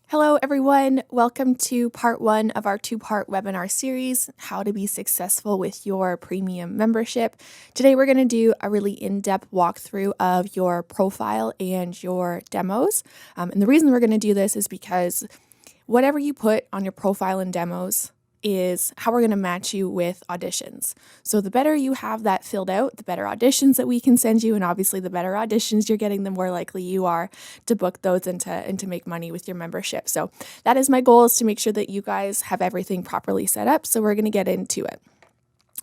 Hello, everyone. Welcome to part one of our two-part webinar series, How to Be Successful with Your Premium Membership. Today, we're going to do a really in-depth walkthrough of your profile and your demos. And the reason we're going to do this is because whatever you put on your profile and demos is how we're going to match you with auditions. So the better you have that filled out, the better auditions that we can send you. And obviously the better auditions you're getting, the more likely you are to book those and to make money with your membership. So that is my goal, is to make sure that you guys have everything properly set up. So we're going to get into it.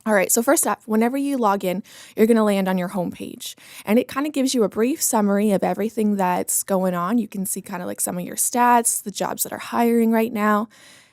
All right, so first up, whenever you log in, you're going to land on your homepage, and it kind of gives you a brief summary of everything that's going on. You can see kind of like some of your stats, the jobs that are hiring right now.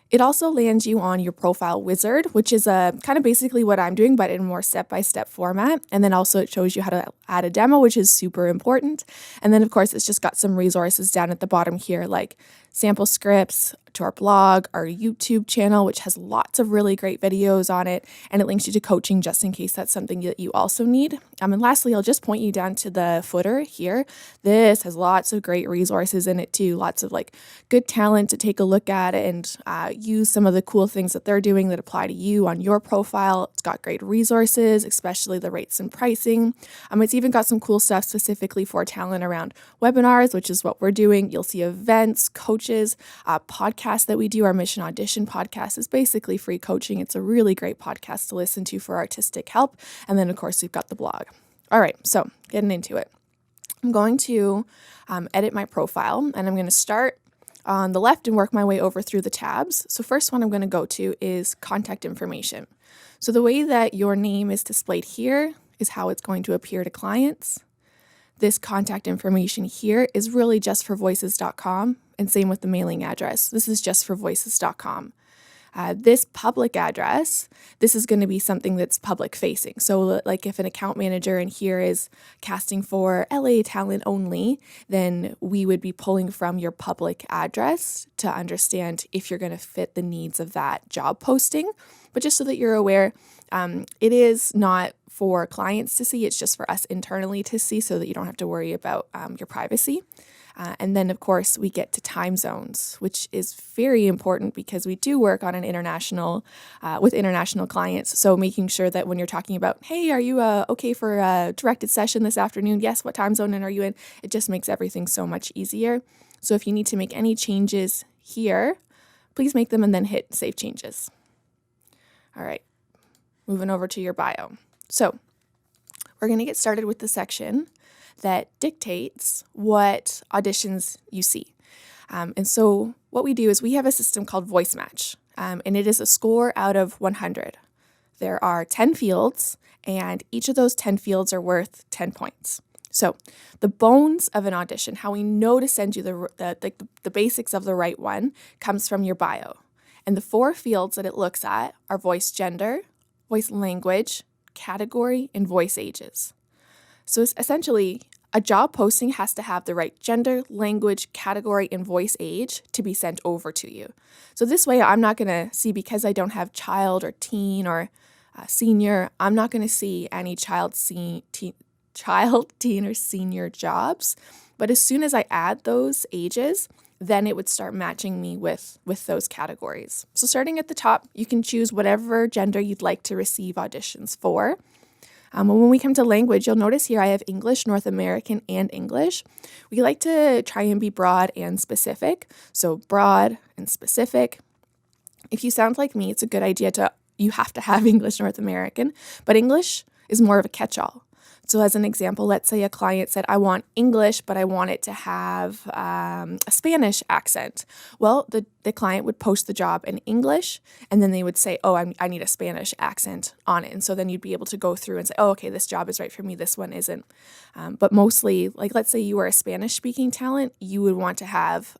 It also lands you on your profile wizard, which is kind of basically what I'm doing, but in a more step-by-step format. And then also it shows you how to add a demo, which is super important. And then, of course, it's just got some resources down at the bottom here, like sample scripts to our blog, our YouTube channel, which has lots of really great videos on it. And it links you to coaching just in case that's something that you also need. And lastly, I'll just point you down to the footer here. This has lots of great resources in it too, lots of like good talent to take a look at and use some of the cool things that they're doing that apply to you on your profile. It's got great resources, especially the rates and pricing. It's even got some cool stuff specifically for talent around webinars, which is what we're doing. You'll see events, coaches, podcasts that we do. Our Mission Audition podcast is basically free coaching. It's a really great podcast to listen to for artistic help. And then, of course, we've got the blog. All right, so getting into it. I'm going to edit my profile, and I'm going to start on the left and work my way over through the tabs. So first one I'm going to go to is contact information. So the way that your name is displayed here is how it's going to appear to clients. This contact information here is really just for voices.com, and same with the mailing address. This is just for voices.com. This public address, this is going to be something that's public facing. So like if an account manager in here is casting for LA talent only, then we would be pulling from your public address to understand if you're going to fit the needs of that job posting. But just so that you're aware, it is not for clients to see. It's just for us internally to see so that you don't have to worry about your privacy. And then, of course, we get to time zones, which is very important because we do work on an international, with international clients. So making sure that when you're talking about, hey, are you okay for a directed session this afternoon? Yes, what time zone are you in? It just makes everything so much easier. So if you need to make any changes here, please make them and then hit Save Changes. All right, moving over to your bio. So we're going to get started with the section that dictates what auditions you see. And so what we do is we have a system called Voice Match, and it is a score out of 100. There are 10 fields, and each of those 10 fields are worth 10 points. So the bones of an audition, how we know to send you the basics of the right one, comes from your bio. And the 4 fields that it looks at are voice gender, voice language, category, and voice ages. So it's essentially, a job posting has to have the right gender, language, category, and voice age to be sent over to you. So this way, I'm not going to see, because I don't have child or teen or senior, I'm not going to see any child, teen, or senior jobs. But as soon as I add those ages, then it would start matching me with those categories. So starting at the top, you can choose whatever gender you'd like to receive auditions for. When we come to language, you'll notice here I have English, North American, and English. We like to try and be broad and specific. So broad and specific. If you sound like me, it's a good idea you have to have English, North American, but English is more of a catch-all. So as an example, let's say a client said, I want English, but I want it to have a Spanish accent. Well, the client would post the job in English, and then they would say, oh, I need a Spanish accent on it. And so then you'd be able to go through and say, oh, okay, this job is right for me, this one isn't. But mostly, like let's say you were a Spanish-speaking talent, you would want to have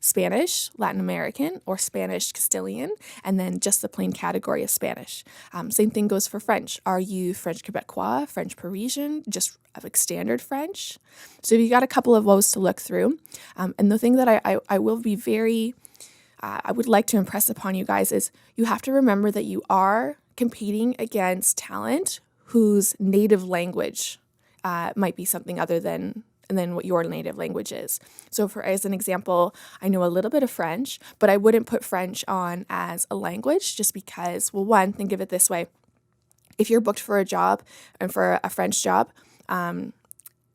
Spanish, Latin American, or Spanish Castilian, and then just the plain category of Spanish. Same thing goes for French. Are you French Quebecois, French Parisian, just like standard French? So you got a couple of those to look through. And the thing that I will be very... I would like to impress upon you guys is you have to remember that you are competing against talent whose native language might be something other than what your native language is. So as an example, I know a little bit of French, but I wouldn't put French on as a language just because, well, one, think of it this way. If you're booked for a job and for a French job,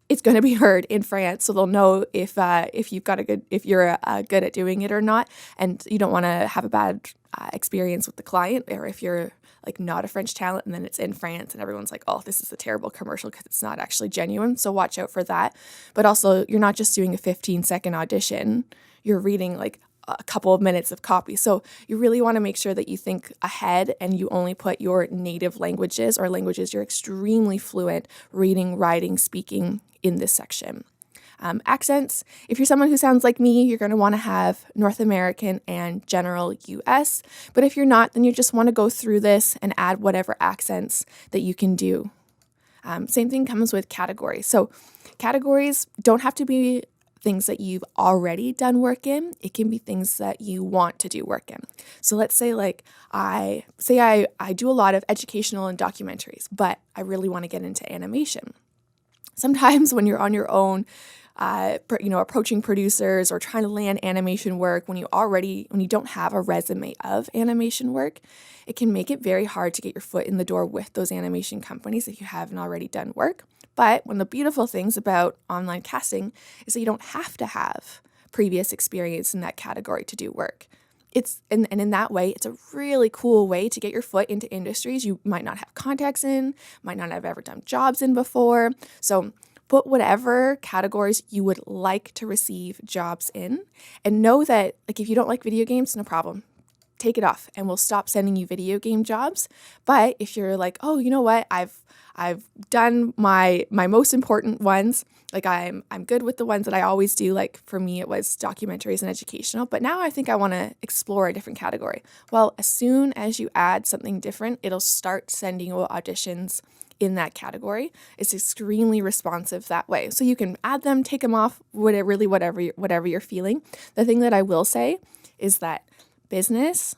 it's going to be heard in France, so they'll know if you're good at doing it or not, and you don't want to have a bad experience with the client, or if you're like not a French talent and then it's in France and everyone's like, oh, this is a terrible commercial because it's not actually genuine. So watch out for that. But also, you're not just doing a 15-second audition; you're reading like a couple of minutes of copy. So you really want to make sure that you think ahead and you only put your native languages or languages you're extremely fluent reading, writing, speaking in this section. Accents, if you're someone who sounds like me, you're going to want to have North American and general US. But if you're not, then you just want to go through this and add whatever accents that you can do. Same thing comes with categories. So categories don't have to be things that you've already done work in. It can be things that you want to do work in. So let's say I do a lot of educational and documentaries, but I really want to get into animation. Sometimes when you're on your own, approaching producers or trying to land animation work when you don't have a resume of animation work, it can make it very hard to get your foot in the door with those animation companies if you haven't already done work. But one of the beautiful things about online casting is that you don't have to have previous experience in that category to do work. And in that way, it's a really cool way to get your foot into industries you might not have contacts in, might not have ever done jobs in before. So put whatever categories you would like to receive jobs in, and know that if you don't like video games, no problem. Take it off and we'll stop sending you video game jobs. But if you're like, oh, you know what, I've done my most important ones. I'm good with the ones that I always do. Like for me, it was documentaries and educational, but now I think I want to explore a different category. Well, as soon as you add something different, it'll start sending you auditions in that category. It's extremely responsive that way. So you can add them, take them off, whatever you're feeling. The thing that I will say is that business,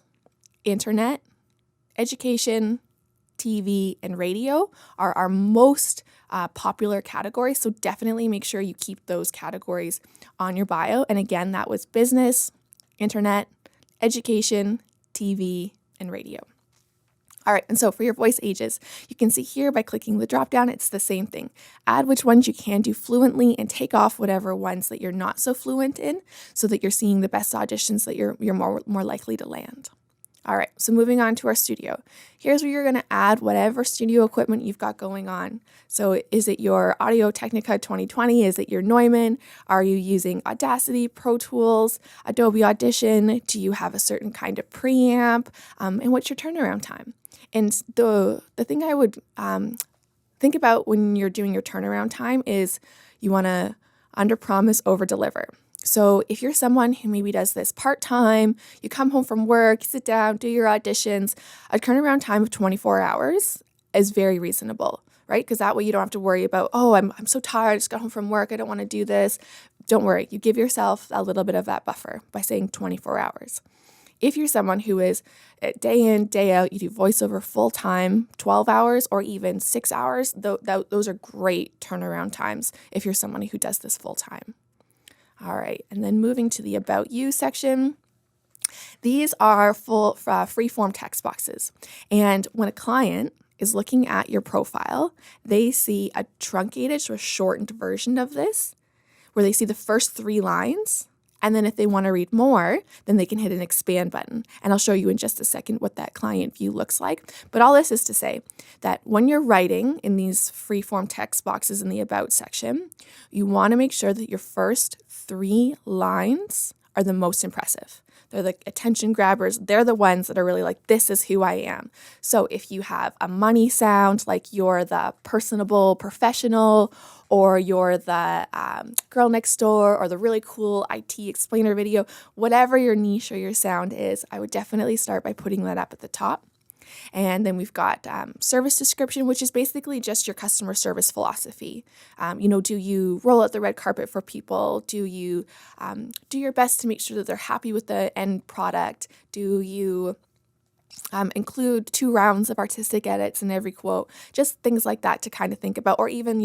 internet, education, TV, and radio are our most popular categories. So definitely make sure you keep those categories on your bio. And again, that was business, internet, education, TV, and radio. All right, and so for your voice ages, you can see here by clicking the drop down, it's the same thing. Add which ones you can do fluently and take off whatever ones that you're not so fluent in so that you're seeing the best auditions that you're more likely to land. All right, so moving on to our studio. Here's where you're going to add whatever studio equipment you've got going on. So is it your Audio-Technica 2020? Is it your Neumann? Are you using Audacity, Pro Tools, Adobe Audition? Do you have a certain kind of preamp? And what's your turnaround time? And the thing I would think about when you're doing your turnaround time is you want to under-promise, over-deliver. So if you're someone who maybe does this part-time, you come home from work, you sit down, do your auditions, a turnaround time of 24 hours is very reasonable, right? Because that way you don't have to worry about, oh, I'm so tired, I just got home from work, I don't want to do this. Don't worry, you give yourself a little bit of that buffer by saying 24 hours. If you're someone who is day in, day out, you do voiceover full-time, 12 hours or even 6 hours, those are great turnaround times if you're someone who does this full-time. All right, and then moving to the About You section. These are full free-form text boxes. And when a client is looking at your profile, they see a truncated or shortened version of this, where they see the first 3 lines. And then if they want to read more, then they can hit an expand button. And I'll show you in just a second what that client view looks like. But all this is to say that when you're writing in these free-form text boxes in the About section, you want to make sure that your first 3 lines are the most impressive. They're the attention grabbers. They're the ones that are really like, this is who I am. So if you have a money sound, like you're the personable professional, or you're the girl next door, or the really cool IT explainer video, whatever your niche or your sound is, I would definitely start by putting that up at the top. And then we've got service description, which is basically just your customer service philosophy. Do you roll out the red carpet for people? Do you do your best to make sure that they're happy with the end product? Do you include 2 rounds of artistic edits in every quote? Just things like that to kind of think about. Or even,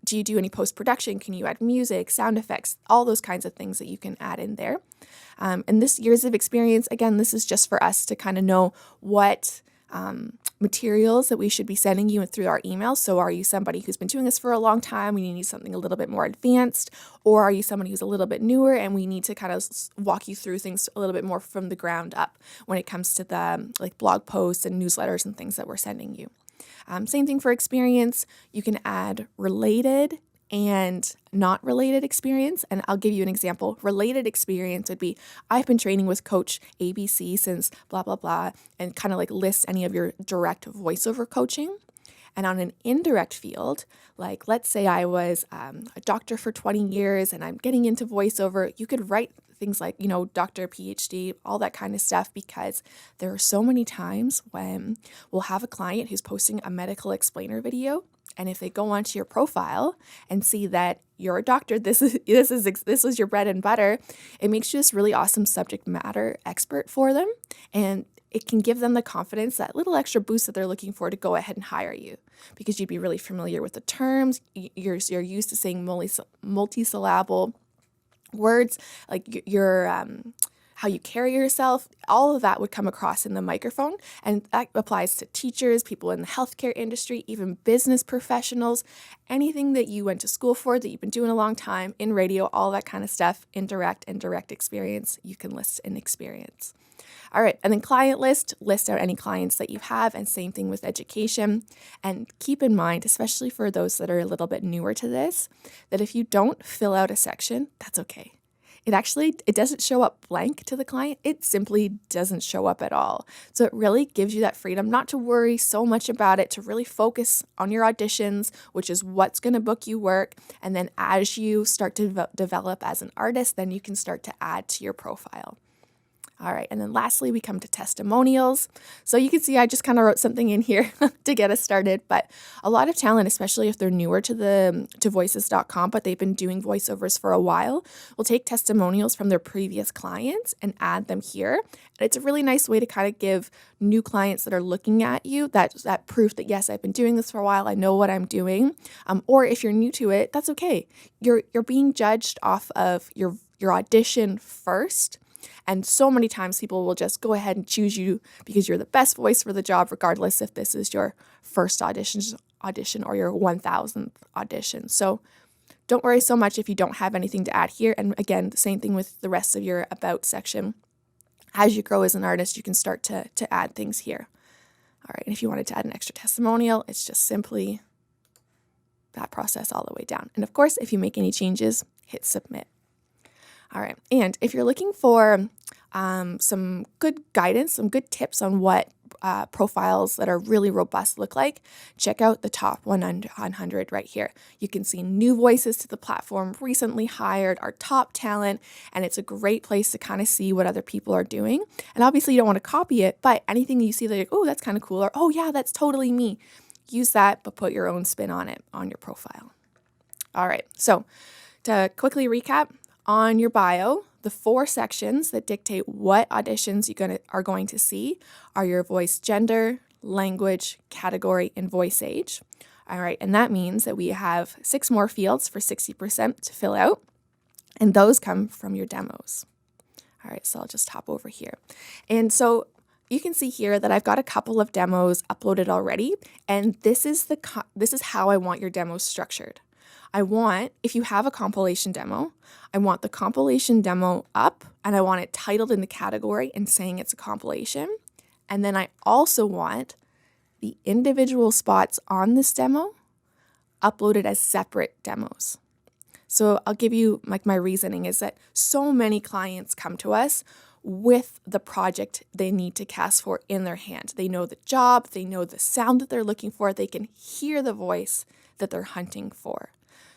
Do you do any post-production? Can you add music, sound effects, all those kinds of things that you can add in there? And this years of experience, again, this is just for us to kind of know what materials that we should be sending you through our emails. So are you somebody who's been doing this for a long time and you need something a little bit more advanced? Or are you somebody who's a little bit newer and we need to kind of walk you through things a little bit more from the ground up when it comes to the like blog posts and newsletters and things that we're sending you? Same thing for experience. You can add related and not related experience. And I'll give you an example. Related experience would be, I've been training with Coach ABC since blah, blah, blah, and kind of like list any of your direct voiceover coaching. And on an indirect field, like let's say I was a doctor for 20 years and I'm getting into voiceover, you could write things like, doctor, PhD, all that kind of stuff, because there are so many times when we'll have a client who's posting a medical explainer video. And if they go onto your profile and see that you're a doctor, this was your bread and butter, it makes you this really awesome subject matter expert for them. And it can give them the confidence, that little extra boost that they're looking for to go ahead and hire you, because you'd be really familiar with the terms. You're used to saying multisyllable words, like your how you carry yourself, all of that would come across in the microphone. And that applies to teachers, people in the healthcare industry, even business professionals, anything that you went to school for, that you've been doing a long time, in radio, all that kind of stuff, indirect and direct experience, you can list in experience. All right, and then client list out any clients that you have, and same thing with education. And keep in mind, especially for those that are a little bit newer to this, that if you don't fill out a section, that's okay. It doesn't show up blank to the client. It simply doesn't show up at all. So it really gives you that freedom not to worry so much about it, to really focus on your auditions, which is what's going to book you work. And then as you start to develop as an artist, then you can start to add to your profile. All right, and then lastly, we come to testimonials. So you can see I just kind of wrote something in here to get us started, but a lot of talent, especially if they're newer to voices.com, but they've been doing voiceovers for a while, will take testimonials from their previous clients and add them here. And it's a really nice way to kind of give new clients that are looking at you that proof that, yes, I've been doing this for a while, I know what I'm doing. Or if you're new to it, that's okay. You're being judged off of your audition first. And so many times people will just go ahead and choose you because you're the best voice for the job, regardless if this is your first audition or your 1000th audition. So don't worry so much if you don't have anything to add here. And again, the same thing with the rest of your about section. As you grow as an artist, you can start to add things here. All right, and if you wanted to add an extra testimonial, it's just simply that process all the way down. And of course, if you make any changes, hit submit. All right, and if you're looking for some good guidance, some good tips on what profiles that are really robust look like, check out the top 100 right here. You can see new voices to the platform, recently hired, our top talent, and it's a great place to kind of see what other people are doing. And obviously you don't want to copy it, but anything you see that you're like, oh, that's kind of cool, or oh yeah, that's totally me. Use that, but put your own spin on it on your profile. All right, so to quickly recap, on your bio, the 4 sections that dictate what auditions you are going to see are your voice gender, language, category, and voice age. All right, and that means that we have 6 more fields for 60% to fill out, and those come from your demos. All right, so I'll just hop over here. And so you can see here that I've got a couple of demos uploaded already, and this is how I want your demos structured. If you have a compilation demo, I want the compilation demo up and I want it titled in the category and saying it's a compilation. And then I also want the individual spots on this demo uploaded as separate demos. So I'll give you my reasoning is that so many clients come to us with the project they need to cast for in their hand. They know the job, they know the sound that they're looking for, they can hear the voice that they're hunting for.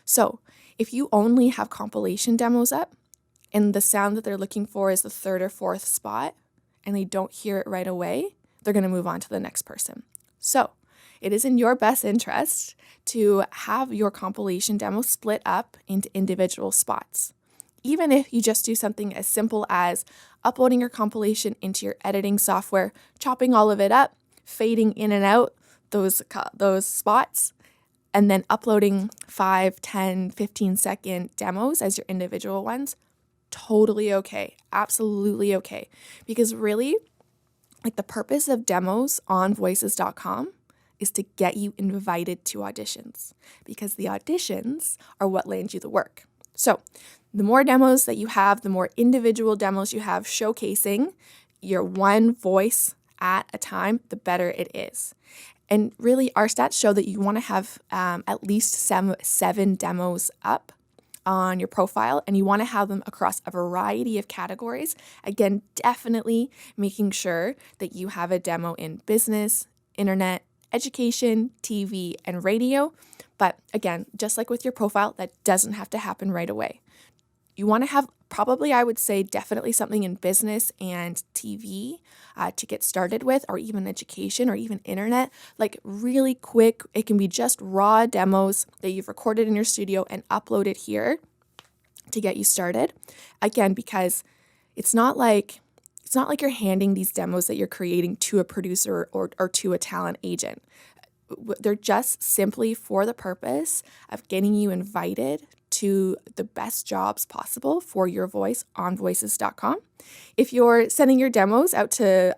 So if you only have compilation demos up and the sound that they're looking for is the 3rd or 4th spot and they don't hear it right away, they're going to move on to the next person. So it is in your best interest to have your compilation demo split up into individual spots. Even if you just do something as simple as uploading your compilation into your editing software, chopping all of it up, fading in and out those spots, and then uploading 5, 10, 15-second demos as your individual ones, totally okay. Absolutely okay. Because really, like the purpose of demos on voices.com is to get you invited to auditions, because the auditions are what land you the work. So the more demos that you have, the more individual demos you have showcasing your one voice at a time, the better it is. And really, our stats show that you want to have at least seven demos up on your profile, and you want to have them across a variety of categories. Again, definitely making sure that you have a demo in business, internet, education, TV, and radio. But again, just like with your profile, that doesn't have to happen right away. You want to have probably, I would say, definitely something in business and TV to get started with, or even education or even internet, like really quick. It can be just raw demos that you've recorded in your studio and uploaded here to get you started. Again, because it's not like you're handing these demos that you're creating to a producer or to a talent agent. They're just simply for the purpose of getting you invited to the best jobs possible for your voice on voices.com. If you're sending your demos out to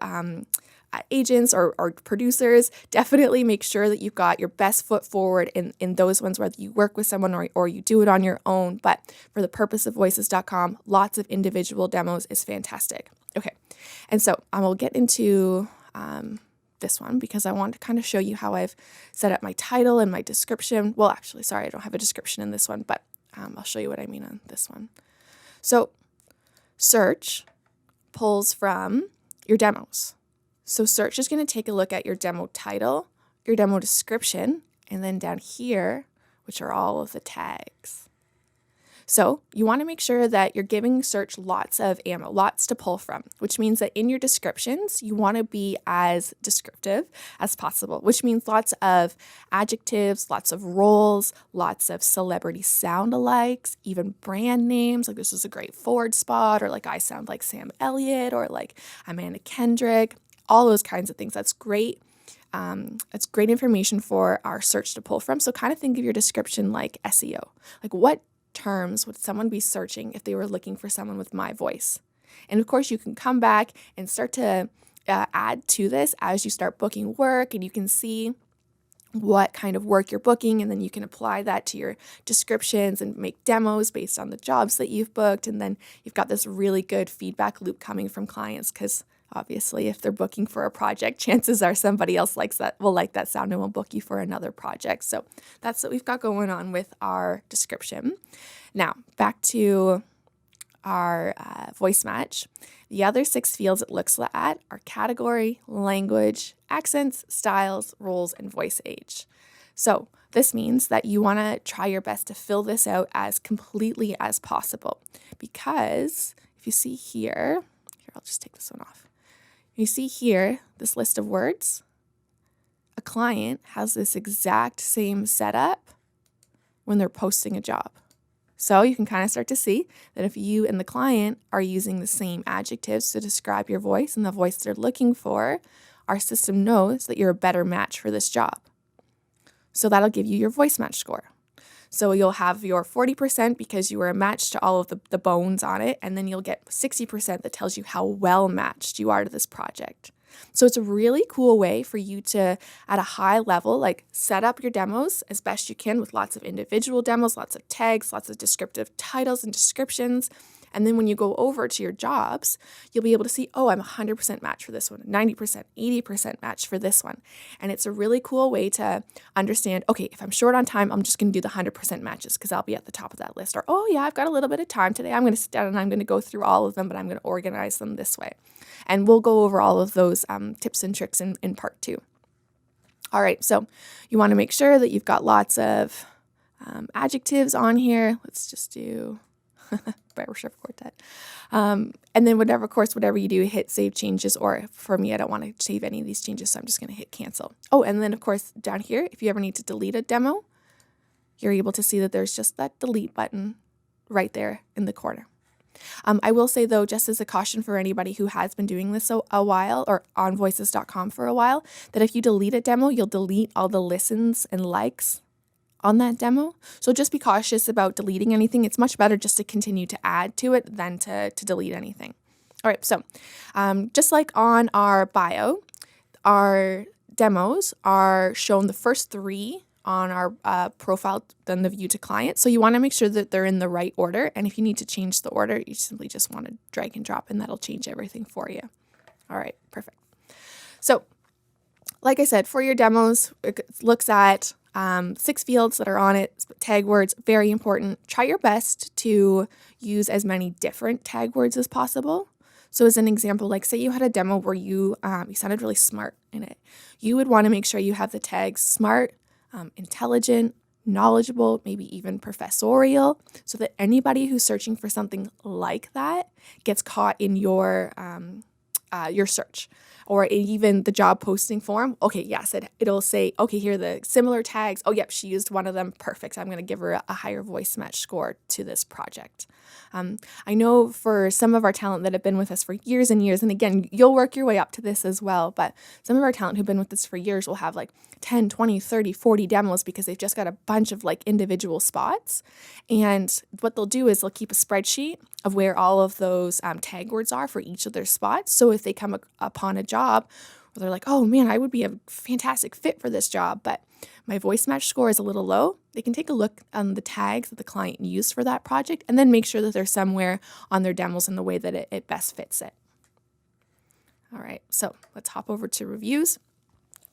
agents or producers, definitely make sure that you've got your best foot forward in those ones, whether you work with someone or you do it on your own. But for the purpose of voices.com, lots of individual demos is fantastic. Okay, and so I will get into this one because I want to kind of show you how I've set up my title and my description. Well, actually, sorry, I don't have a description in this one, but I'll show you what I mean on this one. So search pulls from your demos. So search is going to take a look at your demo title, your demo description, and then down here, which are all of the tags. So you want to make sure that you're giving search lots of ammo, lots to pull from, which means that in your descriptions, you want to be as descriptive as possible, which means lots of adjectives, lots of roles, lots of celebrity sound-alikes, even brand names, like this is a great Ford spot, or like I sound like Sam Elliott, or like Amanda Kendrick, all those kinds of things. That's great. It's great information for our search to pull from. So kind of think of your description like SEO. Like what terms would someone be searching if they were looking for someone with my voice? And of course, you can come back and start to add to this as you start booking work, and you can see what kind of work you're booking, and then you can apply that to your descriptions and make demos based on the jobs that you've booked. And then you've got this really good feedback loop coming from clients, because obviously if they're booking for a project, chances are somebody else will like that sound and will book you for another project. So that's what we've got going on with our description. Now back to our voice match. The other 6 fields it looks at are category, language, accents, styles, roles, and voice age. So this means that you want to try your best to fill this out as completely as possible, because if you see here, I'll just take this one off. You see here, this list of words, a client has this exact same setup when they're posting a job. So you can kind of start to see that if you and the client are using the same adjectives to describe your voice and the voice they're looking for, our system knows that you're a better match for this job. So that'll give you your voice match score. So you'll have your 40% because you were a match to all of the bones on it, and then you'll get 60% that tells you how well matched you are to this project. So it's a really cool way for you to, at a high level, like set up your demos as best you can with lots of individual demos, lots of tags, lots of descriptive titles and descriptions. And then when you go over to your jobs, you'll be able to see, oh, I'm 100% match for this one, 90%, 80% match for this one. And it's a really cool way to understand, okay, if I'm short on time, I'm just going to do the 100% matches because I'll be at the top of that list. Or, oh, yeah, I've got a little bit of time today. I'm going to sit down and I'm going to go through all of them, but I'm going to organize them this way. And we'll go over all of those tips and tricks in part 2. All right, so you want to make sure that you've got lots of adjectives on here. Let's just do barbershop quartet. And then whatever you do, hit save changes, or for me, I don't want to save any of these changes, so I'm just going to hit cancel. Oh, and then of course, down here, if you ever need to delete a demo, you're able to see that there's just that delete button right there in the corner. I will say, though, just as a caution for anybody who has been doing this a while or on voices.com for a while, that if you delete a demo, you'll delete all the listens and likes on that demo. So just be cautious about deleting anything. It's much better just to continue to add to it than to delete anything. All right, so just like on our bio, our demos are shown the first 3 on our profile, then the view to client. So you want to make sure that they're in the right order. And if you need to change the order, you simply just want to drag and drop and that'll change everything for you. All right, perfect. So like I said, for your demos, it looks at 6 fields that are on it. Tag words, very important. Try your best to use as many different tag words as possible. So as an example, like say you had a demo where you sounded really smart in it. You would want to make sure you have the tags smart, intelligent, knowledgeable, maybe even professorial, so that anybody who's searching for something like that gets caught in your search. Or even the job posting form. Okay, yes, it'll say, okay, here are the similar tags. Oh, yep, she used one of them. Perfect. I'm going to give her a higher voice match score to this project. I know for some of our talent that have been with us for years and years, and again, you'll work your way up to this as well, but some of our talent who've been with us for years will have like 10, 20, 30, 40 demos because they've just got a bunch of like individual spots. And what they'll do is they'll keep a spreadsheet of where all of those tag words are for each of their spots. So if they come upon a job where they're like, oh man, I would be a fantastic fit for this job, but my voice match score is a little low, they can take a look on the tags that the client used for that project and then make sure that they're somewhere on their demos in the way that it best fits it. All right, so let's hop over to reviews.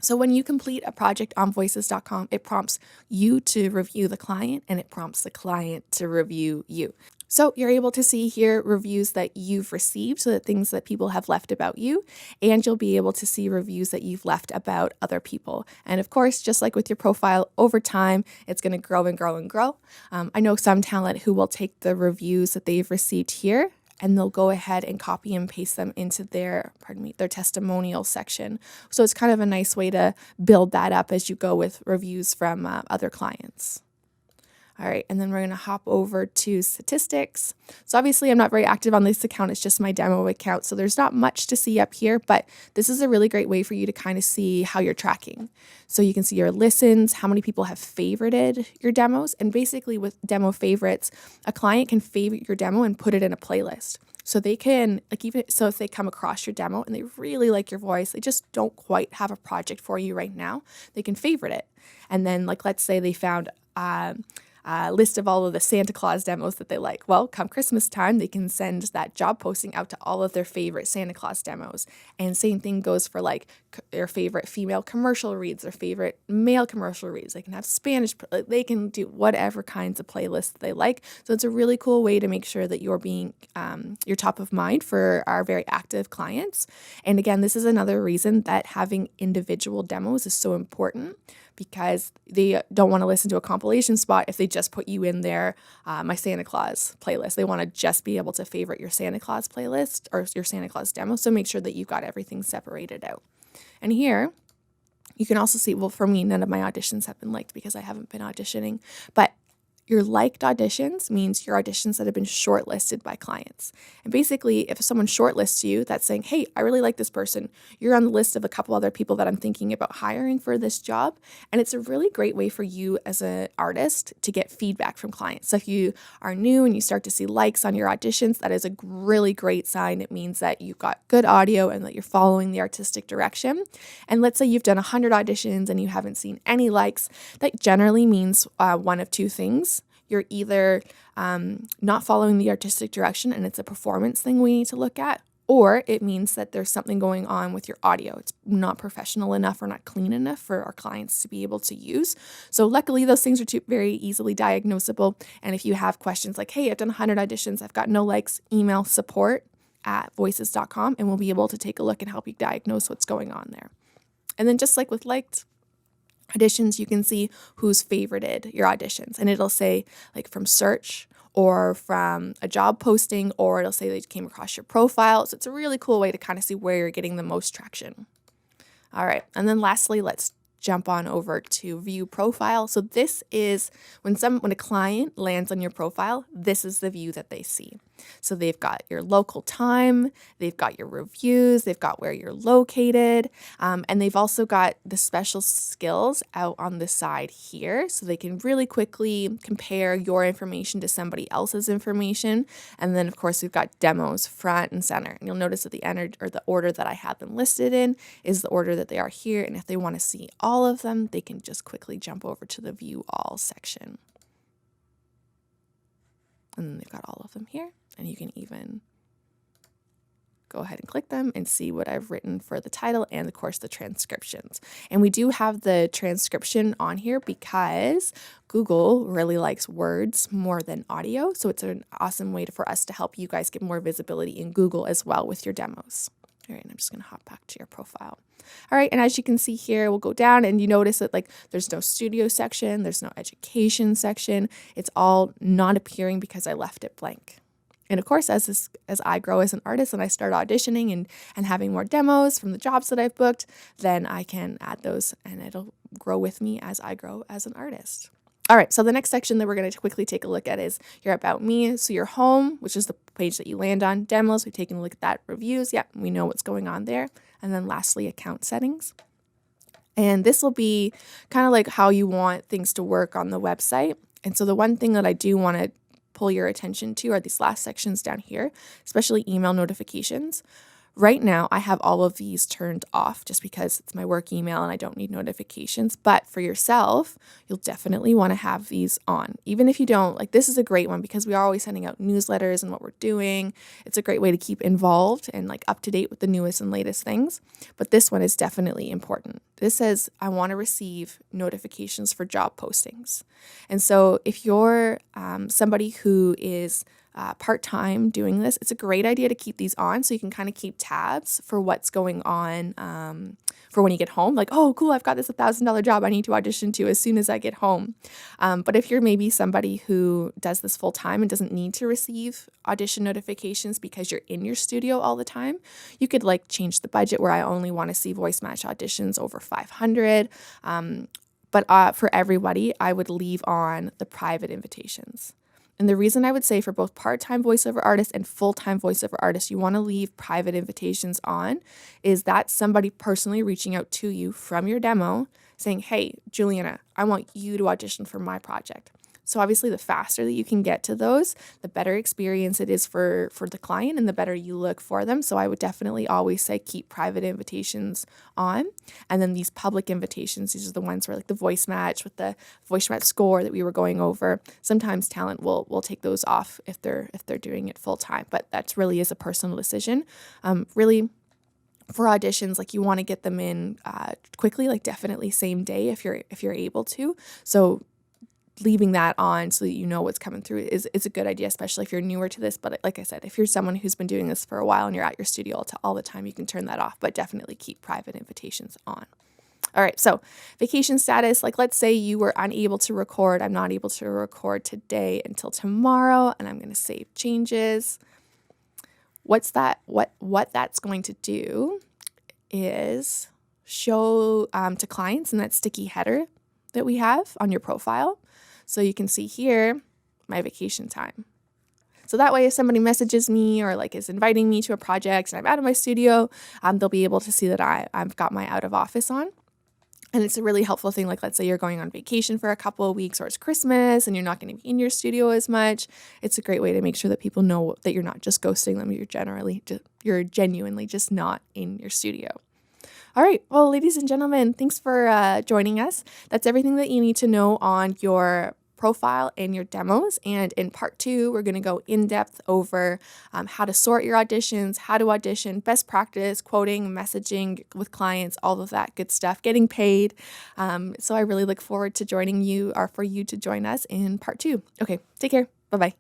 So when you complete a project on voices.com, it prompts you to review the client and it prompts the client to review you. So you're able to see here reviews that you've received, so that things that people have left about you, and you'll be able to see reviews that you've left about other people. And of course, just like with your profile, over time, it's going to grow and grow and grow. I know some talent who will take the reviews that they've received here and they'll go ahead and copy and paste them into their testimonial section. So it's kind of a nice way to build that up as you go with reviews from other clients. All right, and then we're going to hop over to statistics. So obviously I'm not very active on this account. It's just my demo account. So there's not much to see up here, but this is a really great way for you to kind of see how you're tracking. So you can see your listens, how many people have favorited your demos. And basically with demo favorites, a client can favorite your demo and put it in a playlist. So they can, like even so if they come across your demo and they really like your voice, they just don't quite have a project for you right now, they can favorite it. And then like let's say they found list of all of the Santa Claus demos that they like. Well, come Christmas time, they can send that job posting out to all of their favorite Santa Claus demos. And same thing goes for like their favorite female commercial reads, their favorite male commercial reads. They can have Spanish, they can do whatever kinds of playlists they like. So it's a really cool way to make sure that you're being, you're top of mind for our very active clients. And again, this is another reason that having individual demos is so important, because they don't want to listen to a compilation spot if they just put you in their My Santa Claus playlist. They want to just be able to favorite your Santa Claus playlist or your Santa Claus demo. So make sure that you've got everything separated out. And here you can also see, well, for me, none of my auditions have been liked because I haven't been auditioning, but your liked auditions means your auditions that have been shortlisted by clients. And basically, if someone shortlists you, that's saying, hey, I really like this person. You're on the list of a couple other people that I'm thinking about hiring for this job. And it's a really great way for you as an artist to get feedback from clients. So if you are new and you start to see likes on your auditions, that is a really great sign. It means that you've got good audio and that you're following the artistic direction. And let's say you've done 100 auditions and you haven't seen any likes. That generally means one of two things. You're either not following the artistic direction and it's a performance thing we need to look at, or it means that there's something going on with your audio. It's not professional enough or not clean enough for our clients to be able to use. So luckily, those things are very easily diagnosable. And if you have questions like, hey, I've done 100 auditions, I've got no likes, email support@voices.com and we'll be able to take a look and help you diagnose what's going on there. And then just like with liked auditions, you can see who's favorited your auditions, and it'll say like from search or from a job posting, or it'll say they came across your profile. So it's a really cool way to kind of see where you're getting the most traction. All right, and then lastly, let's jump on over to view profile. So this is when a client lands on your profile, this is the view that they see. So they've got your local time, they've got your reviews, they've got where you're located, and they've also got the special skills out on the side here. So they can really quickly compare your information to somebody else's information. And then, of course, we've got demos front and center. And you'll notice that the order that I have them listed in is the order that they are here. And if they want to see all of them, they can just quickly jump over to the View All section. And then they've got all of them here. And you can even go ahead and click them and see what I've written for the title and, of course, the transcriptions. And we do have the transcription on here because Google really likes words more than audio. So it's an awesome way for us to help you guys get more visibility in Google as well with your demos. All right, and I'm just going to hop back to your profile. All right, and as you can see here, we'll go down and you notice that there's no studio section, there's no education section. It's all not appearing because I left it blank. And of course, as I grow as an artist and I start auditioning and having more demos from the jobs that I've booked, then I can add those and it'll grow with me as I grow as an artist. All right, so the next section that we're going to quickly take a look at is your About Me. So your home, which is the page that you land on. Demos, we've taken a look at that. Reviews, yeah, we know what's going on there. And then lastly, account settings. And this will be kind of like how you want things to work on the website. And so the one thing that I do want to pull your attention to are these last sections down here, especially email notifications. Right now, I have all of these turned off just because it's my work email and I don't need notifications. But for yourself, you'll definitely want to have these on. Even if you don't, this is a great one because we are always sending out newsletters and what we're doing. It's a great way to keep involved and up to date with the newest and latest things. But this one is definitely important. This says, I want to receive notifications for job postings. And so if you're somebody who is part-time doing this, it's a great idea to keep these on so you can kind of keep tabs for what's going on for when you get home. Oh, cool, I've got this $1,000 job I need to audition to as soon as I get home. But if you're maybe somebody who does this full-time and doesn't need to receive audition notifications because you're in your studio all the time, you could change the budget where I only want to see voice match auditions over 500. But for everybody, I would leave on the private invitations. And the reason I would say for both part-time voiceover artists and full-time voiceover artists, you want to leave private invitations on is that somebody personally reaching out to you from your demo saying, hey, Juliana, I want you to audition for my project. So obviously the faster that you can get to those, the better experience it is for the client and the better you look for them. So I would definitely always say keep private invitations on. And then these public invitations, these are the ones where the voice match with the voice match score that we were going over. Sometimes talent will take those off if they're doing it full time, but that really is a personal decision. Really for auditions, you want to get them in quickly, definitely same day if you're able to. So leaving that on so that you know what's coming through is a good idea, especially if you're newer to this. But like I said, if you're someone who's been doing this for a while and you're at your studio all the time, you can turn that off, but definitely keep private invitations on. All right, so vacation status, let's say you were unable to record. I'm not able to record today until tomorrow, and I'm going to save changes. What that's going to do is show to clients in that sticky header that we have on your profile. So you can see here my vacation time. So that way if somebody messages me or is inviting me to a project and I'm out of my studio, they'll be able to see that I've got my out of office on. And it's a really helpful thing. Let's say you're going on vacation for a couple of weeks or it's Christmas and you're not going to be in your studio as much. It's a great way to make sure that people know that you're not just ghosting them. You're genuinely just not in your studio. All right. Well, ladies and gentlemen, thanks for joining us. That's everything that you need to know on your profile and your demos. And in part 2, we're going to go in depth over how to sort your auditions, how to audition, best practice, quoting, messaging with clients, all of that good stuff, getting paid. So I really look forward to joining you or for you to join us in part 2. Okay. Take care. Bye-bye.